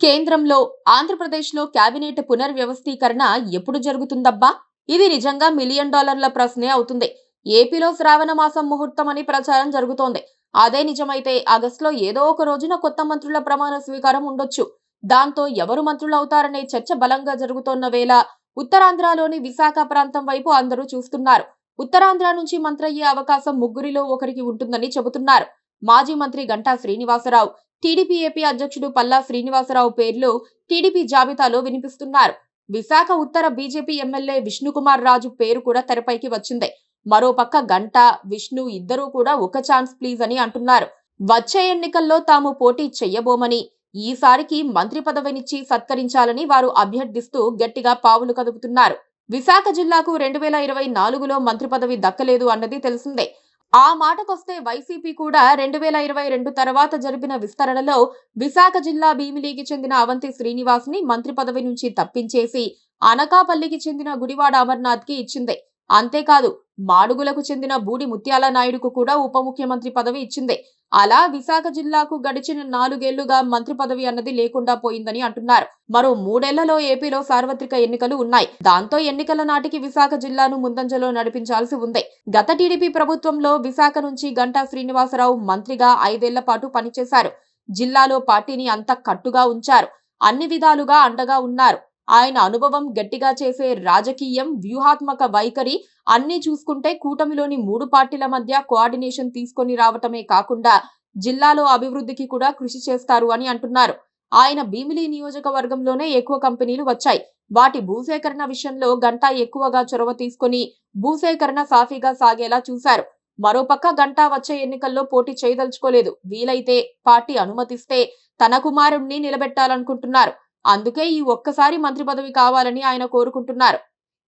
కేంద్రంలో ఆంధ్రప్రదేశ్లో కేబినెట్ పునర్వ్యవస్థీకరణ ఎప్పుడు జరుగుతుందబ్బా? ఇది నిజంగా మిలియన్ డాలర్ల ప్రశ్నే అవుతుంది. ఏపీలో శ్రావణ మాసం ముహూర్తం అని ప్రచారం జరుగుతోంది. అదే నిజమైతే ఆగస్టులో ఏదో ఒక రోజున కొత్త మంత్రుల ప్రమాణ స్వీకారం ఉండొచ్చు. దాంతో ఎవరు మంత్రులవుతారనే చర్చ బలంగా జరుగుతోన్న వేళ ఉత్తరాంధ్రలోని విశాఖ ప్రాంతం వైపు అందరూ చూస్తున్నారు. ఉత్తరాంధ్ర నుంచి మంత్రయ్యే అవకాశం ముగ్గురిలో ఒకరికి ఉంటుందని చెబుతున్నారు. మాజీ మంత్రి గంటా శ్రీనివాసరావు, టీడీపీ ఏపీ అధ్యక్షుడు పల్లా శ్రీనివాసరావు పేర్లు టీడీపీ జాబితాలో వినిపిస్తున్నారు. విశాఖ ఉత్తర బీజేపీ ఎమ్మెల్యే విష్ణుకుమార్ రాజు పేరు కూడా తెరపైకి వచ్చింది. మరోపక్క గంటా, విష్ణు ఇద్దరూ కూడా ఒక ఛాన్స్ ప్లీజ్ అని అంటున్నారు. వచ్చే ఎన్నికల్లో తాము పోటీ చెయ్యబోమని, ఈసారికి మంత్రి పదవినిచ్చి సత్కరించాలని వారు అభ్యర్థిస్తూ గట్టిగా పావులు కదుపుతున్నారు. విశాఖ జిల్లాకు 2024లో మంత్రి పదవి దక్కలేదు అన్నది తెలిసిందే. ఆ మాటకొస్తే వైసీపీ కూడా 2022 తర్వాత జరిపిన విస్తరణలో విశాఖ జిల్లా భీమిలికి చెందిన అవంతి శ్రీనివాస్ ని మంత్రి పదవి నుంచి తప్పించేసి అనకాపల్లికి చెందిన గుడివాడ అమర్నాథ్ కి ఇచ్చింది. అంతేకాదు మాడుగులకు చెందిన బూడి ముత్యాల నాయుడుకు కూడా ఉప ముఖ్యమంత్రి పదవి ఇచ్చింది. అలా విశాఖ జిల్లాకు గడిచిన 4 ఏళ్లుగా మంత్రి పదవి అన్నది లేకుండా పోయిందని అంటున్నారు. మరో 3 ఏళ్లలో ఏపీలో సార్వత్రిక ఎన్నికలు ఉన్నాయి. దాంతో ఎన్నికల నాటికి విశాఖ జిల్లాను ముందంజలో నడిపించాల్సి ఉంది. గత టీడీపీ ప్రభుత్వంలో విశాఖ నుంచి గంటా శ్రీనివాసరావు మంత్రిగా 5 ఏళ్ల పాటు పనిచేశారు. జిల్లాలో పార్టీని అంత కట్టుగా ఉంచారు. అన్ని విధాలుగా అండగా ఉన్నారు. ఆయన అనుభవం, గట్టిగా చేసే రాజకీయం, వ్యూహాత్మక వైఖరి అన్ని చూసుకుంటే కూటమిలోని 3 పార్టీల మధ్య కోఆర్డినేషన్ తీసుకొని రావటమే కాకుండా జిల్లాలో అభివృద్ధికి కూడా కృషి చేస్తారు అని అంటున్నారు. ఆయన భీమిలి నియోజకవర్గంలోనే ఎక్కువ కంపెనీలు వచ్చాయి. వాటి భూసేకరణ విషయంలో గంటా ఎక్కువగా చొరవ తీసుకొని భూసేకరణ సాఫీగా సాగేలా చూశారు. మరోపక్క గంటా వచ్చే ఎన్నికల్లో పోటీ చేయదలుచుకోలేదు. వీలైతే పార్టీ అనుమతిస్తే తన కుమారుణ్ణి నిలబెట్టాలనుకుంటున్నారు. అందుకే ఈ ఒక్కసారి మంత్రి పదవి కావాలని ఆయన కోరుకుంటున్నారు.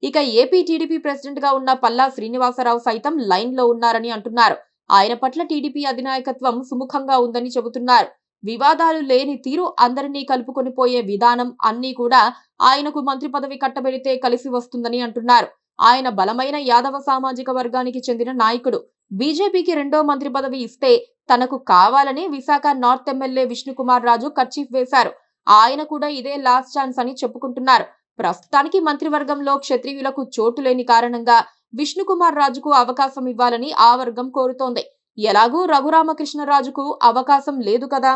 ఇక ఏపీ టీడీపీ ప్రెసిడెంట్ గా ఉన్న పల్లా శ్రీనివాసరావు సైతం లైన్ లో ఉన్నారని అంటున్నారు. ఆయన పట్ల టీడీపీ అధినాయకత్వం సుముఖంగా ఉందని చెబుతున్నారు. వివాదాలు లేని తీరు, అందరినీ కలుపుకొని పోయే విధానం అన్నీ కూడా ఆయనకు మంత్రి పదవి కట్టబెడితే కలిసి వస్తుందని అంటున్నారు. ఆయన బలమైన యాదవ సామాజిక వర్గానికి చెందిన నాయకుడు. బీజేపీకి 2వ మంత్రి పదవి ఇస్తే తనకు కావాలని Visakha north MLA Vishnukumar Raju kerchief వేశారు. ఆయన కూడా ఇదే లాస్ట్ ఛాన్స్ అని చెప్పుకుంటున్నారు. ప్రస్తుతానికి మంత్రివర్గంలో క్షత్రియులకు చోటు లేని కారణంగా విష్ణుకుమార్ రాజుకు అవకాశం ఇవ్వాలని ఆ వర్గం కోరుతోంది. ఎలాగూ రఘురామకృష్ణరాజుకు అవకాశం లేదు కదా.